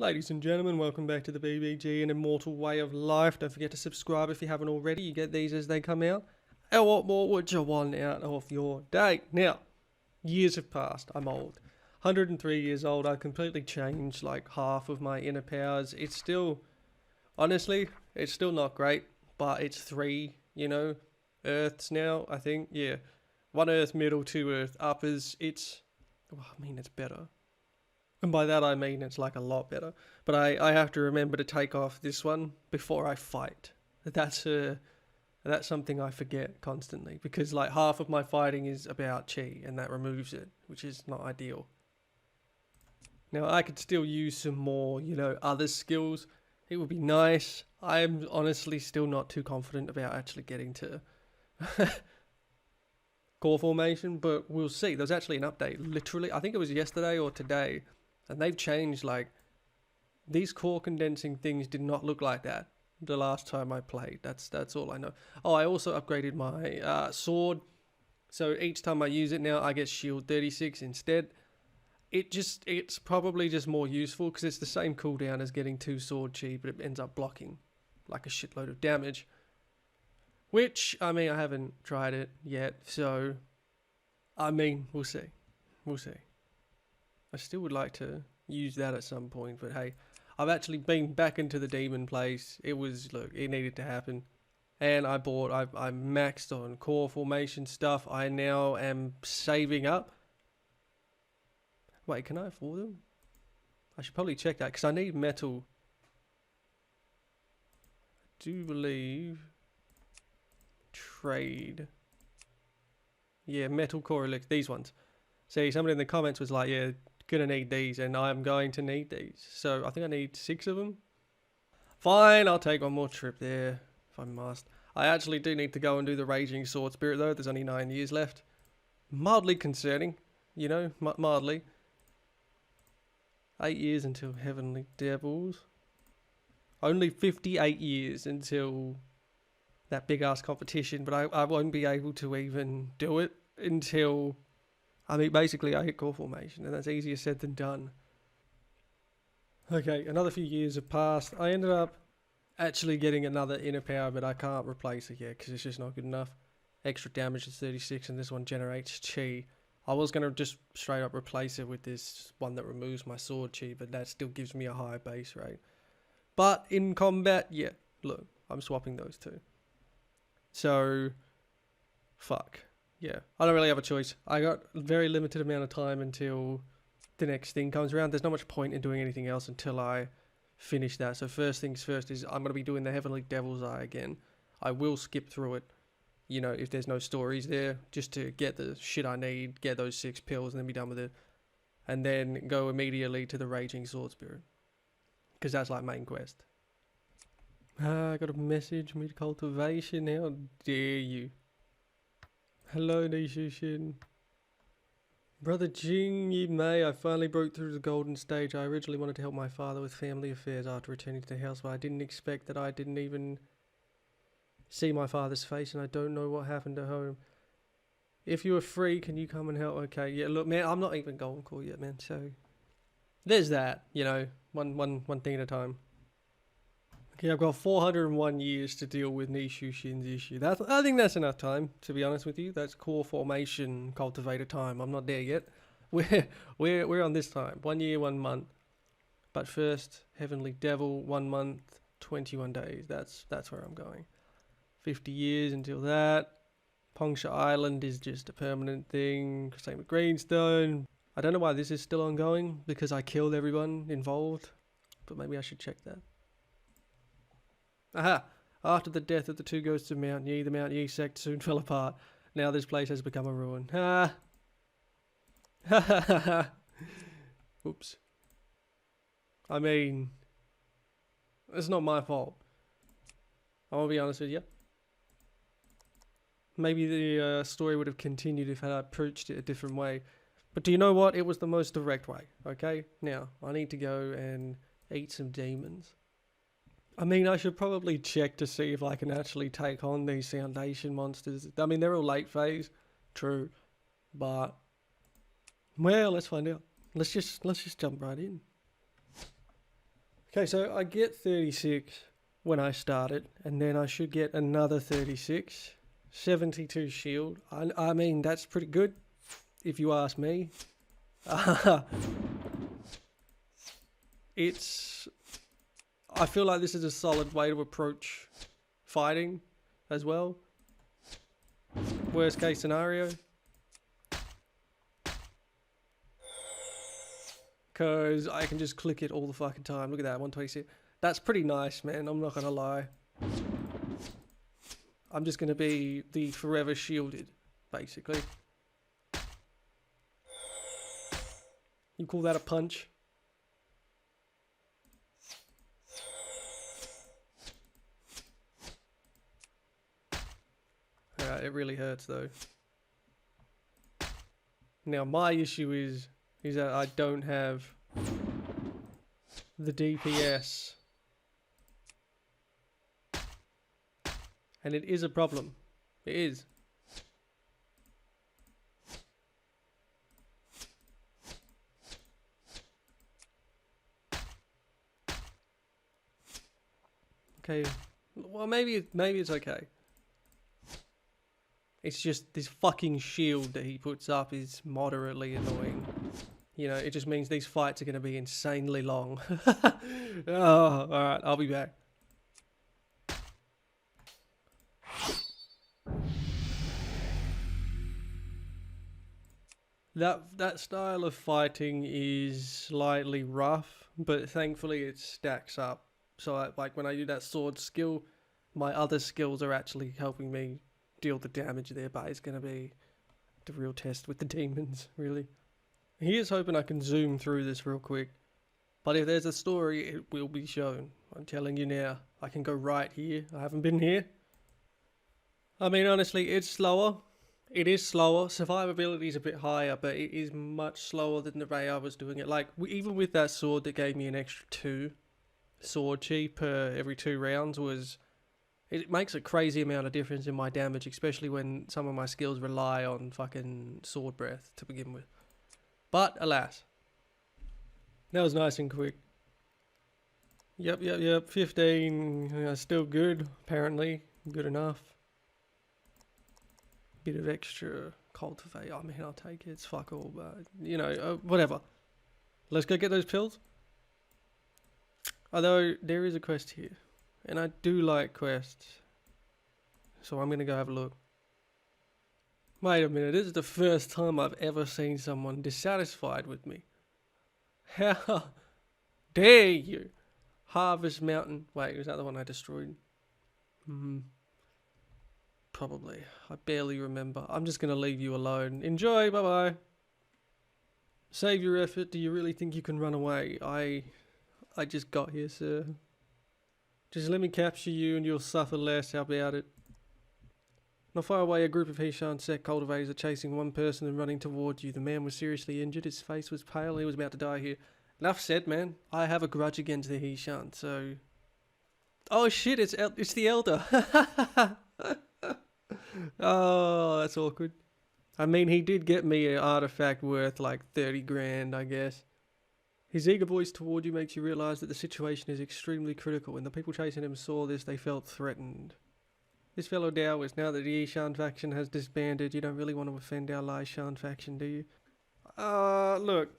Ladies and gentlemen, welcome back to the BBG and Immortal way of life. Don't forget to subscribe if you haven't already. You get these as they come out. And what more would you want out of your day? Now, years have passed. I'm old. 103 years old. I've completely changed like half of my inner powers. It's still, honestly, it's still not great. But it's 3, Earths now, I think. Yeah. 1 Earth, middle, 2 Earth, uppers. It's better. And by that I mean it's like a lot better. But I have to remember to take off this one before I fight. That's something I forget constantly. Because like half of my fighting is about chi and that removes it, which is not ideal. Now I could still use some more, other skills. It would be nice. I'm honestly still not too confident about actually getting to core formation, but we'll see. There's actually an update. Literally, I think it was yesterday or today. And they've changed, like, these core condensing things did not look like that the last time I played. That's all I know. Oh, I also upgraded my sword. So each time I use it now, I get shield 36 instead. It's probably just more useful because it's the same cooldown as getting 2 sword chi, but it ends up blocking like a shitload of damage. Which, I haven't tried it yet, so, we'll see. We'll see. I still would like to use that at some point, but hey, I've actually been back into the demon place. It needed to happen. And I maxed on core formation stuff. I now am saving up. Wait, can I afford them? I should probably check that, because I need metal. I do believe... Trade. Yeah, metal core elixir, these ones. See, somebody in the comments was like, yeah, gonna need these, and I'm going to need these. So I think I need 6 of them. Fine, I'll take one more trip there if I must. I actually do need to go and do the Raging Sword Spirit though. There's only 9 years left. Mildly concerning, mildly. 8 years until Heavenly Devils. Only 58 years until that big ass competition, but I won't be able to even do it until... basically I hit core formation, and that's easier said than done. Okay, another few years have passed. I ended up actually getting another inner power, but I can't replace it yet because it's just not good enough. Extra damage is 36, and this one generates chi. I was going to just straight up replace it with this one that removes my sword chi, but that still gives me a higher base rate. But in combat, yeah, look, I'm swapping those two. So, fuck. Yeah, I don't really have a choice. I got a very limited amount of time until the next thing comes around. There's not much point in doing anything else until I finish that. So first things first is I'm going to be doing the Heavenly Devil's Eye again. I will skip through it, if there's no stories there, just to get the shit I need, get those 6 pills, and then be done with it. And then go immediately to the Raging Sword Spirit. Because that's like main quest. I got a message, mid cultivation, how dare you. Hello, Xuxin. Brother Jing, ye may. I finally broke through the golden stage. I originally wanted to help my father with family affairs after returning to the house, but I didn't expect that I didn't even see my father's face, and I don't know what happened to home. If you are free, can you come and help? Okay, yeah, look, man, I'm not even golden core yet, man, so... There's that, one thing at a time. Okay, I've got 401 years to deal with Xuxin's issue. I think that's enough time, to be honest with you. That's core formation cultivator time. I'm not there yet. We're on this time. 1 year, 1 month. But first, Heavenly Devil, 1 month, 21 days. That's where I'm going. 50 years until that. Pongsha Island is just a permanent thing. Same with Greenstone. I don't know why this is still ongoing, because I killed everyone involved. But maybe I should check that. Aha! After the death of the 2 ghosts of Mount Yi, the Mount Yi sect soon fell apart. Now this place has become a ruin. Ha! Ha ha ha ha! Oops. It's not my fault. I want to be honest with you. Maybe the story would have continued if I had approached it a different way. But do you know what? It was the most direct way, okay? Now, I need to go and eat some demons. I should probably check to see if I can actually take on these foundation monsters. They're all late phase, true, but well, let's find out. Let's just jump right in. Okay, so I get 36 when I start it, and then I should get another 36. 72 shield. I mean, that's pretty good, if you ask me. It's... I feel like this is a solid way to approach fighting as well. Worst case scenario. Because I can just click it all the fucking time. Look at that, 126. That's pretty nice, man. I'm not gonna lie. I'm just gonna be the forever shielded, basically. You call that a punch? Alright, it really hurts though. Now my issue is that I don't have the DPS. And it is a problem. It is. Okay. Well, maybe it's okay. It's just this fucking shield that he puts up is moderately annoying. You know, it just means these fights are going to be insanely long. Oh, alright, I'll be back. That style of fighting is slightly rough, but thankfully it stacks up. So like when I do that sword skill, my other skills are actually helping me deal the damage there, but it's going to be the real test with the demons, really. Here's hoping I can zoom through this real quick. But if there's a story, it will be shown. I'm telling you now. I can go right here. I haven't been here. I mean, honestly, it's slower. It is slower. Survivability is a bit higher, but it is much slower than the way I was doing it. Like, even with that sword that gave me an extra 2 sword chi per every 2 rounds was... It makes a crazy amount of difference in my damage, especially when some of my skills rely on fucking sword breath to begin with. But, alas. That was nice and quick. Yep. 15. Still good, apparently. Good enough. Bit of extra cultivate. I mean, I'll take it. It's fuck all, but, you know, whatever. Let's go get those pills. Although, there is a quest here. And I do like quests. So I'm going to go have a look. Wait a minute. This is the first time I've ever seen someone dissatisfied with me. How dare you? Harvest Mountain. Wait, was that the one I destroyed? Probably. I barely remember. I'm just going to leave you alone. Enjoy. Bye-bye. Save your effort. Do you really think you can run away? I just got here, sir. Just let me capture you and you'll suffer less. How about it? Not far away, a group of Xuxin Sect cultivators are chasing one person and running towards you. The man was seriously injured. His face was pale. He was about to die here. Enough said, man. I have a grudge against the Xuxin, so... Oh shit, it's the Elder. Oh, that's awkward. I mean, he did get me an artifact worth like 30 grand, I guess. His eager voice toward you makes you realise that the situation is extremely critical. When the people chasing him saw this, they felt threatened. This fellow Taoist, now that the Xuxin faction has disbanded, you don't really want to offend our Lai Shan faction, do you? Look.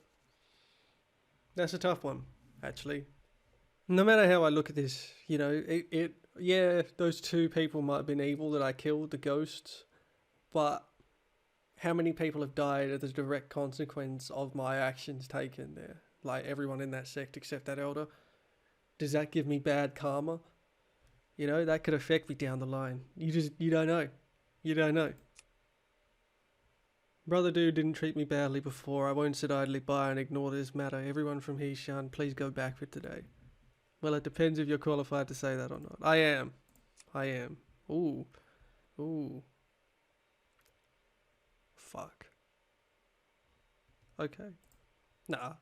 That's a tough one, actually. No matter how I look at this, you know, yeah, those 2 people might have been evil that I killed, the ghosts, but how many people have died as a direct consequence of my actions taken there? Like everyone in that sect except that Elder. Does that give me bad karma? You know, that could affect me down the line. You don't know. You don't know. Brother dude didn't treat me badly before. I won't sit idly by and ignore this matter. Everyone from Xuxin, please go back for today. Well, it depends if you're qualified to say that or not. I am. Ooh. Fuck. Okay. Nah.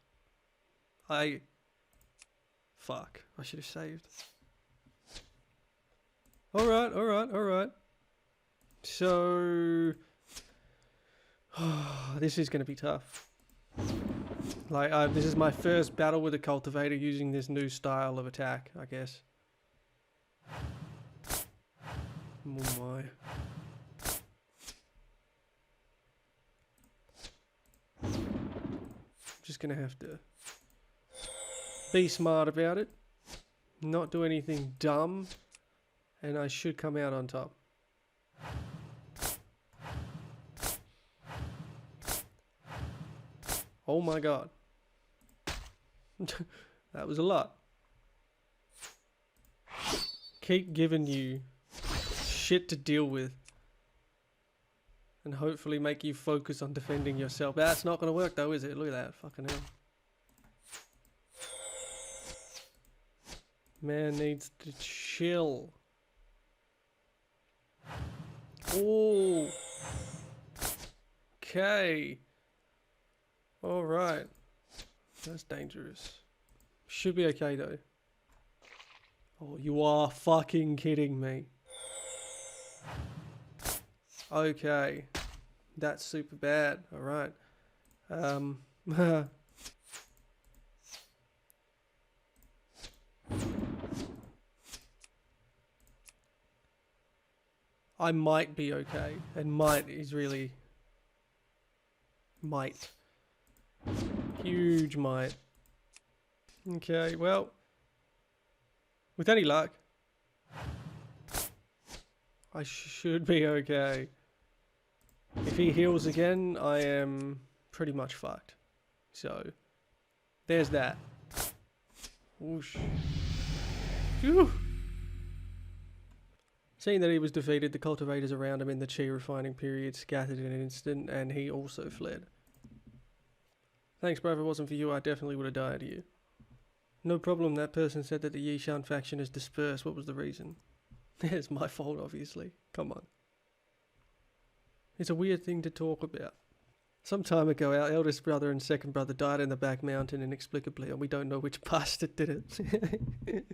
Fuck. I should have saved. Alright. So... this is going to be tough. Like, this is my first battle with a cultivator using this new style of attack, I guess. Oh my. Just gonna have to be smart about it, not do anything dumb, and I should come out on top. Oh my god. That was a lot. Keep giving you shit to deal with and hopefully make you focus on defending yourself. That's not gonna work though, is it? Look at that. Fucking hell. Man needs to chill. Oh. Okay. Alright. That's dangerous. Should be okay though. Oh, you are fucking kidding me. Okay. That's super bad. Alright. I might be okay. And might is really... might. Huge might. Okay, well... with any luck... I should be okay. If he heals again, I am pretty much fucked. So, there's that. Whoosh. Phew. Seeing that he was defeated, the cultivators around him in the chi refining period scattered in an instant, and he also fled. Thanks, bro. If it wasn't for you, I definitely would have died here. No problem. That person said that the Yishan faction is dispersed. What was the reason? It's my fault, obviously. Come on. It's a weird thing to talk about. Some time ago, our eldest brother and second brother died in the back mountain inexplicably, and we don't know which bastard did it.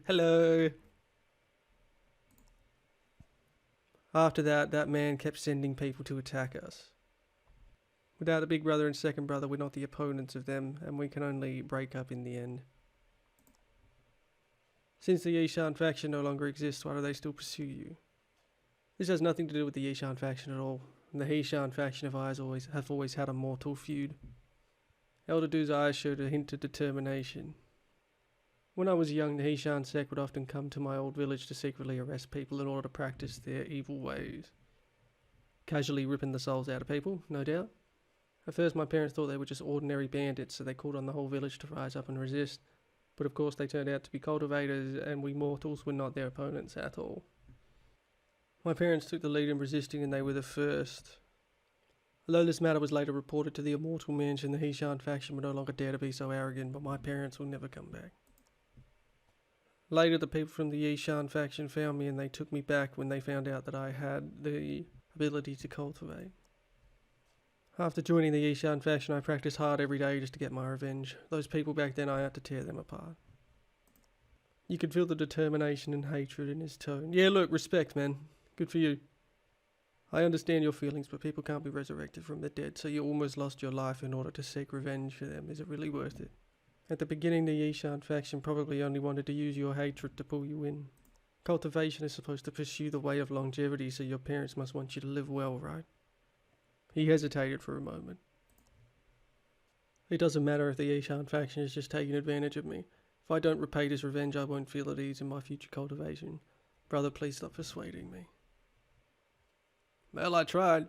Hello. After that, that man kept sending people to attack us. Without the big brother and second brother, we're not the opponents of them, and we can only break up in the end. Since the Yishan faction no longer exists, why do they still pursue you? This has nothing to do with the Yishan faction at all. The Yishan faction have always had a mortal feud. Elder Du's eyes showed a hint of determination. When I was young, the Yishan Sect would often come to my old village to secretly arrest people in order to practice their evil ways. Casually ripping the souls out of people, no doubt. At first my parents thought they were just ordinary bandits, so they called on the whole village to rise up and resist. But of course they turned out to be cultivators, and we mortals were not their opponents at all. My parents took the lead in resisting, and they were the first. Although this matter was later reported to the Immortal Mansion, the Yishan faction would no longer dare to be so arrogant, but my parents will never come back. Later, the people from the Yishan faction found me, and they took me back when they found out that I had the ability to cultivate. After joining the Yishan faction, I practiced hard every day just to get my revenge. Those people back then, I had to tear them apart. You could feel the determination and hatred in his tone. Yeah, look, respect, man. Good for you. I understand your feelings, but people can't be resurrected from the dead, so you almost lost your life in order to seek revenge for them. Is it really worth it? At the beginning, the Yishan faction probably only wanted to use your hatred to pull you in. Cultivation is supposed to pursue the way of longevity, so your parents must want you to live well, right? He hesitated for a moment. It doesn't matter if the Yishan faction is just taking advantage of me. If I don't repay this revenge, I won't feel at ease in my future cultivation. Brother, please stop persuading me. Well, I tried.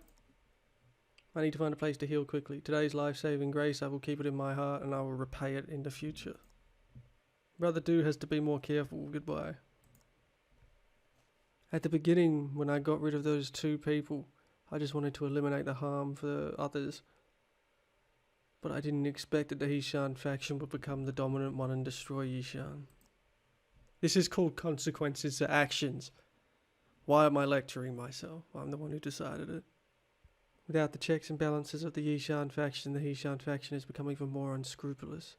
I need to find a place to heal quickly. Today's life-saving grace, I will keep it in my heart, and I will repay it in the future. Brother Du has to be more careful. Goodbye. At the beginning, when I got rid of those two people, I just wanted to eliminate the harm for others. But I didn't expect that the Yishan faction would become the dominant one and destroy Yishan. This is called consequences to actions. Why am I lecturing myself? I'm the one who decided it. Without the checks and balances of the Yishan faction has become even more unscrupulous.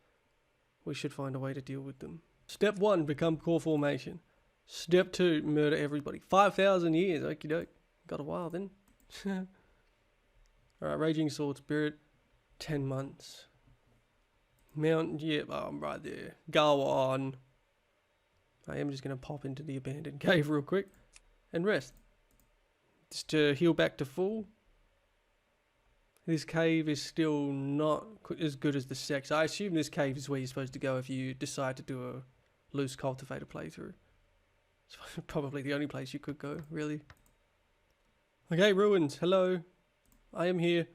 We should find a way to deal with them. Step 1, become core formation. Step 2, murder everybody. 5,000 years, okie doke. Got a while then. Alright, Raging Sword Spirit, 10 months. Mountain, yep, I'm right there. Go on. I am just going to pop into the abandoned cave real quick and rest. Just to heal back to full. This cave is still not as good as the Sect. I assume this cave is where you're supposed to go if you decide to do a loose cultivator playthrough. It's probably the only place you could go, really. Okay, ruins. Hello. I am here.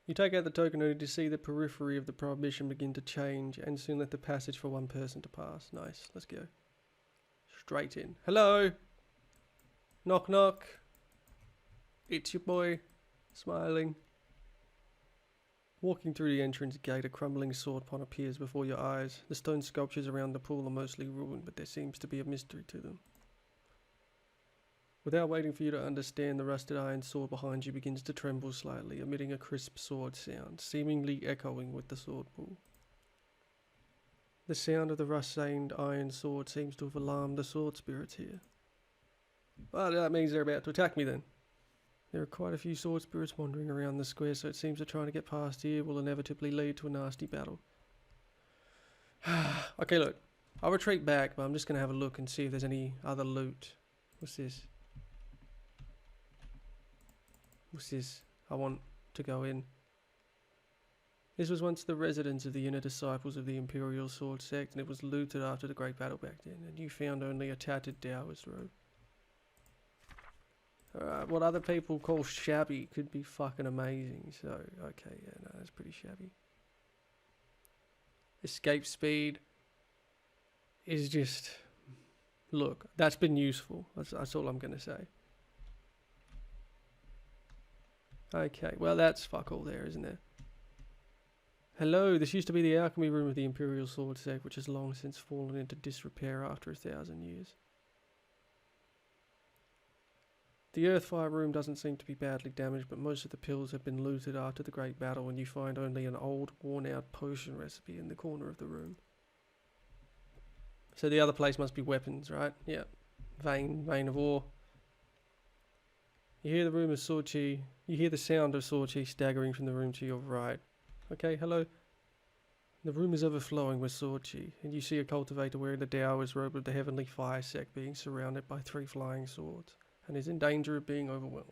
You take out the token only to see the periphery of the prohibition begin to change and soon let the passage for one person to pass. Nice. Let's go. Straight in. Hello. Knock knock. It's your boy. Smiling. Walking through the entrance gate, a crumbling sword pond appears before your eyes. The stone sculptures around the pool are mostly ruined, but there seems to be a mystery to them. Without waiting for you to understand, the rusted iron sword behind you begins to tremble slightly, emitting a crisp sword sound, seemingly echoing with the sword pull. The sound of the rust-stained iron sword seems to have alarmed the sword spirits here. Well, that means they're about to attack me then. There are quite a few sword spirits wandering around the square, so it seems that trying to get past here will inevitably lead to a nasty battle. Okay, look. I'll retreat back, but I'm just going to have a look and see if there's any other loot. What's this? What's this? I want to go in. This was once the residence of the inner disciples of the Imperial Sword Sect, and it was looted after the Great Battle back then, and you found only a tattered Taoist robe. What other people call shabby could be fucking amazing, so, okay, yeah, no, that's pretty shabby. Escape speed is just... Look, that's been useful, that's all I'm going to say. Okay, well that's fuck all there, isn't it? Hello, this used to be the alchemy room of the Imperial Sword Sect, which has long since fallen into disrepair after 1,000 years. The Earthfire room doesn't seem to be badly damaged, but most of the pills have been looted after the Great Battle, and you find only an old, worn-out potion recipe in the corner of the room. So the other place must be weapons, right? Yeah. Vein of ore. You hear the room of Sword Chi. You hear the sound of Sword Chi staggering from the room to your right. Okay, hello. The room is overflowing with Sword Chi, and you see a cultivator wearing the Taoist robe of the Heavenly Fire Sect being surrounded by 3 flying swords, and is in danger of being overwhelmed.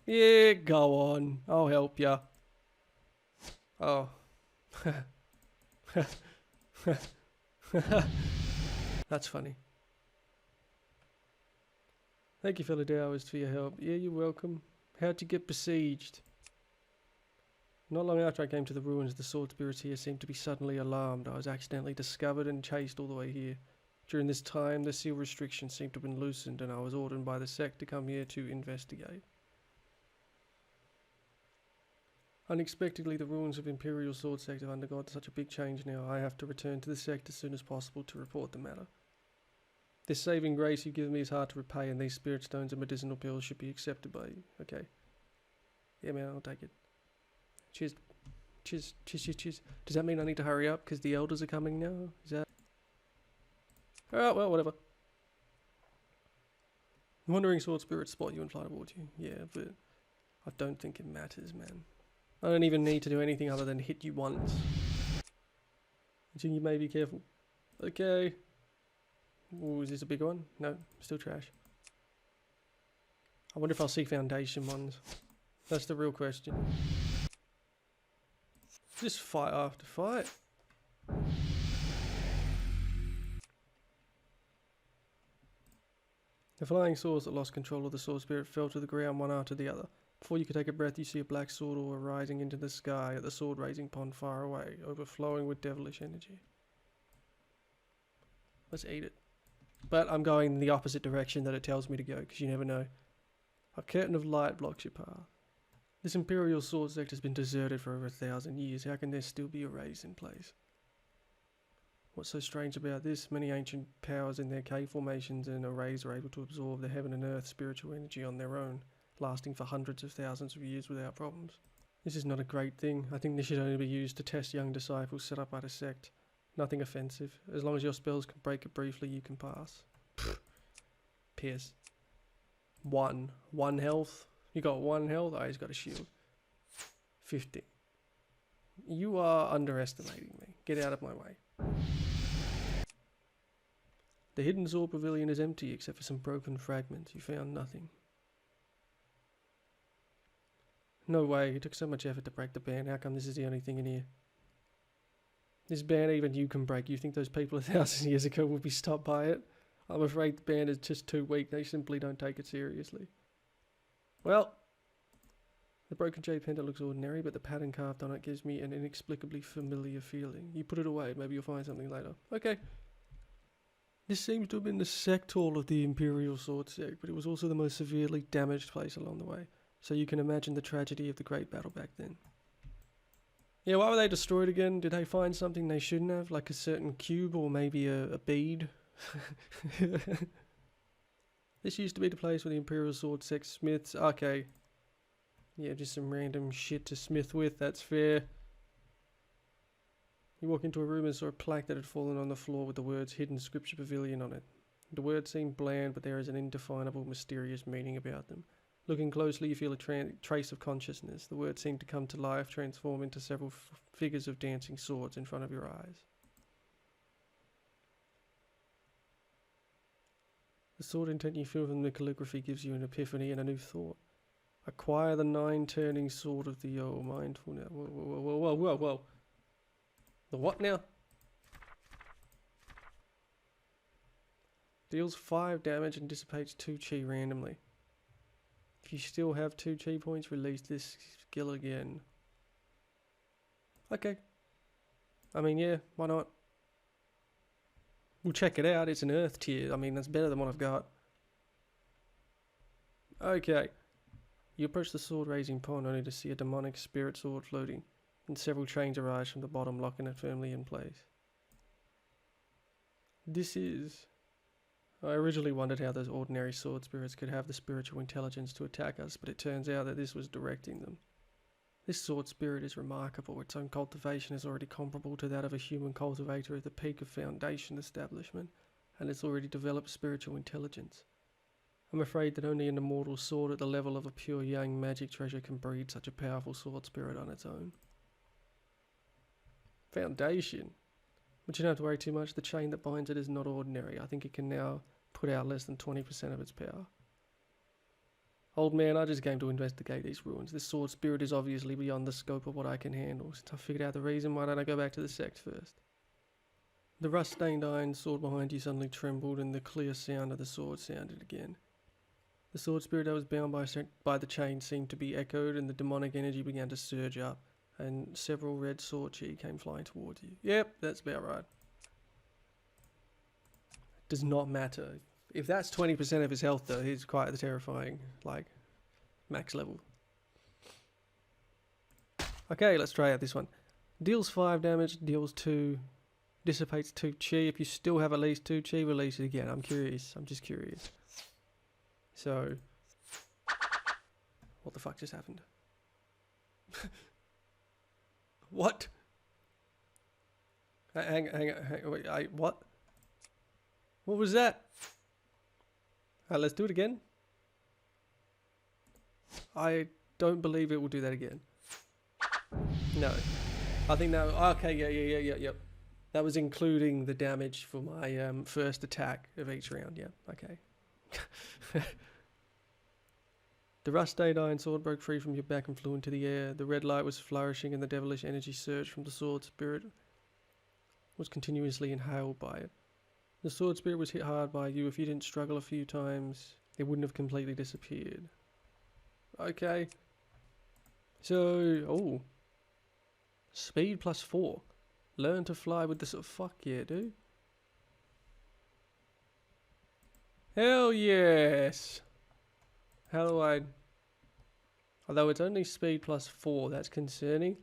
Yeah, go on. I'll help ya. Oh. That's funny. Thank you, fellow Taoists, for your help. Yeah, you're welcome. How'd you get besieged? Not long after I came to the ruins, the sword spirits here seemed to be suddenly alarmed. I was accidentally discovered and chased all the way here. During this time, the seal restrictions seemed to have been loosened, and I was ordered by the Sect to come here to investigate. Unexpectedly, the ruins of Imperial Sword Sect have undergone such a big change now. I have to return to the Sect as soon as possible to report the matter. This saving grace you've given me is hard to repay, and these spirit stones and medicinal pills should be accepted by you. Okay. Yeah, man, I'll take it. Cheers. Cheers, cheers, cheers, cheers. Does that mean I need to hurry up because the elders are coming now? Is that... Alright, well, whatever. Wandering sword spirits spot you and fly towards you. Yeah, but I don't think it matters, man. I don't even need to do anything other than hit you once. So you may be careful. Okay. Ooh, is this a big one? No, still trash. I wonder if I'll see foundation ones. That's the real question. Just fight after fight. The flying swords that lost control of the sword spirit fell to the ground one after the other. Before you could take a breath, you see a black sword aura rising into the sky at the sword raising pond far away, overflowing with devilish energy. Let's eat it. But I'm going the opposite direction that it tells me to go, because you never know. A curtain of light blocks your path. This Imperial Sword Sect has been deserted for over 1,000 years. How can there still be a raise in place? What's so strange about this? Many ancient powers in their cave formations and arrays are able to absorb the heaven and earth spiritual energy on their own, lasting for hundreds of thousands of years without problems. This is not a great thing. I think this should only be used to test young disciples set up by the Sect. Nothing offensive. As long as your spells can break it briefly, you can pass. Pierce. One health. You got 1 health? Oh, he's got a shield. 50. You are underestimating me. Get out of my way. The hidden sword pavilion is empty except for some broken fragments. You found nothing. No way. It took so much effort to break the band. How come this is the only thing in here? This band even you can break. You think those people 1,000 years ago would be stopped by it? I'm afraid the band is just too weak. They simply don't take it seriously. Well, the broken jade pendant looks ordinary, but the pattern carved on it gives me an inexplicably familiar feeling. You put it away. Maybe you'll find something later. Okay. This seems to have been the Sect hall of the Imperial sword sect, but it was also the most severely damaged place along the way. So you can imagine the tragedy of the Great Battle back then. Yeah, why were they destroyed again? Did they find something they shouldn't have? Like a certain cube or maybe a bead? This used to be the place where the Imperial sword sect smiths. Okay. Yeah, just some random shit to smith with, that's fair. You walk into a room and saw a plaque that had fallen on the floor with the words Hidden Scripture Pavilion on it. The words seem bland, but there is an indefinable, mysterious meaning about them. Looking closely, you feel a trace of consciousness. The words seem to come to life, transform into several figures of dancing swords in front of your eyes. The sword intent you feel from the calligraphy gives you an epiphany and a new thought. Acquire the 9-turning sword of the mindfulness. Whoa, whoa, whoa, whoa, whoa, whoa. The what now? Deals 5 damage and dissipates 2 chi randomly. If you still have 2 chi points, release this skill again. Okay. I mean, yeah, why not? We'll check it out. It's an earth tier. I mean, that's better than what I've got. Okay. You approach the sword-raising pond only to see a demonic spirit sword floating, and several chains arise from the bottom, locking it firmly in place. This is... I originally wondered how those ordinary sword spirits could have the spiritual intelligence to attack us, but it turns out that this was directing them. This sword spirit is remarkable. Its own cultivation is already comparable to that of a human cultivator at the peak of Foundation establishment, and it's already developed spiritual intelligence. I'm afraid that only an immortal sword at the level of a pure yang magic treasure can breed such a powerful sword spirit on its own. Foundation? But you don't have to worry too much. The chain that binds it is not ordinary. I think it can now put out less than 20% of its power. Old man, I just came to investigate these ruins. This sword spirit is obviously beyond the scope of what I can handle. Since I figured out the reason, why don't I go back to the Sect first? The rust-stained iron sword behind you suddenly trembled, and the clear sound of the sword sounded again. The sword spirit that was bound by the chain seemed to be echoed, and the demonic energy began to surge up, and several red sword chi came flying towards you. Yep, that's about right. Does not matter. If that's 20% of his health, though, he's quite terrifying, like, max level. Okay, let's try out this one. Deals 5 damage, deals 2, dissipates 2 chi. If you still have at least 2 chi, release it again. I'm curious. I'm just curious. So, what the fuck just happened? What? Hang on, wait, what? What was that? Let's do it again. I don't believe it will do that again. No. I think that... Okay, yep. That was including the damage for my first attack of each round, yeah, okay. The rust-stained iron sword broke free from your back and flew into the air. The red light was flourishing and the devilish energy surged from the sword spirit was continuously inhaled by it. The sword spirit was hit hard by you. If you didn't struggle a few times, it wouldn't have completely disappeared. Okay. So, speed +4. Learn to fly with the... Fuck yeah, dude. Hell yes. How do I... Although it's only speed +4, that's concerning.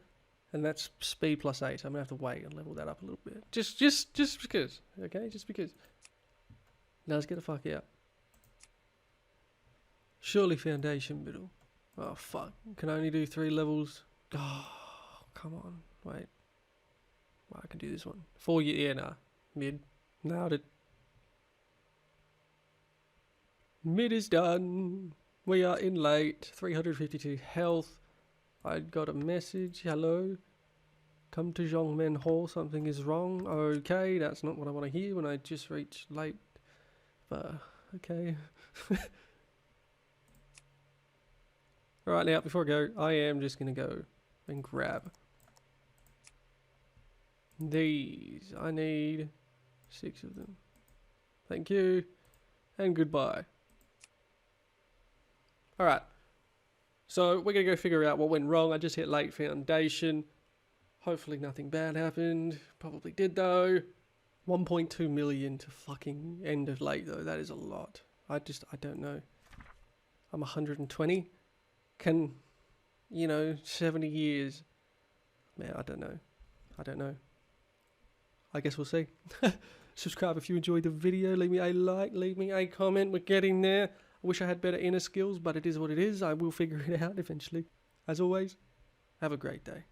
And that's speed +8. I'm going to have to wait and level that up a little bit. Just because. Okay, just because. Now let's get the fuck out. Surely Foundation middle. Oh fuck. Can I only do 3 levels? Oh, come on. Wait. Well, I can do this one. 4 year, yeah, nah. Mid. Nailed it. Mid is done. We are in late. 352 health. I got a message. Hello. Come to Zhongmen Hall. Something is wrong. Okay, that's not what I want to hear when I just reached late. But, okay. Alright, now, before I go, I am just going to go and grab these. I need 6 of them. Thank you. And goodbye. Alright. So, we're going to go figure out what went wrong. I just hit late foundation. Hopefully nothing bad happened. Probably did though. 1.2 million to fucking end of late though. That is a lot. I don't know. I'm 120. Can, 70 years. Man, I don't know. I guess we'll see. Subscribe if you enjoyed the video. Leave me a like. Leave me a comment. We're getting there. I wish I had better inner skills, but it is what it is. I will figure it out eventually. As always, have a great day.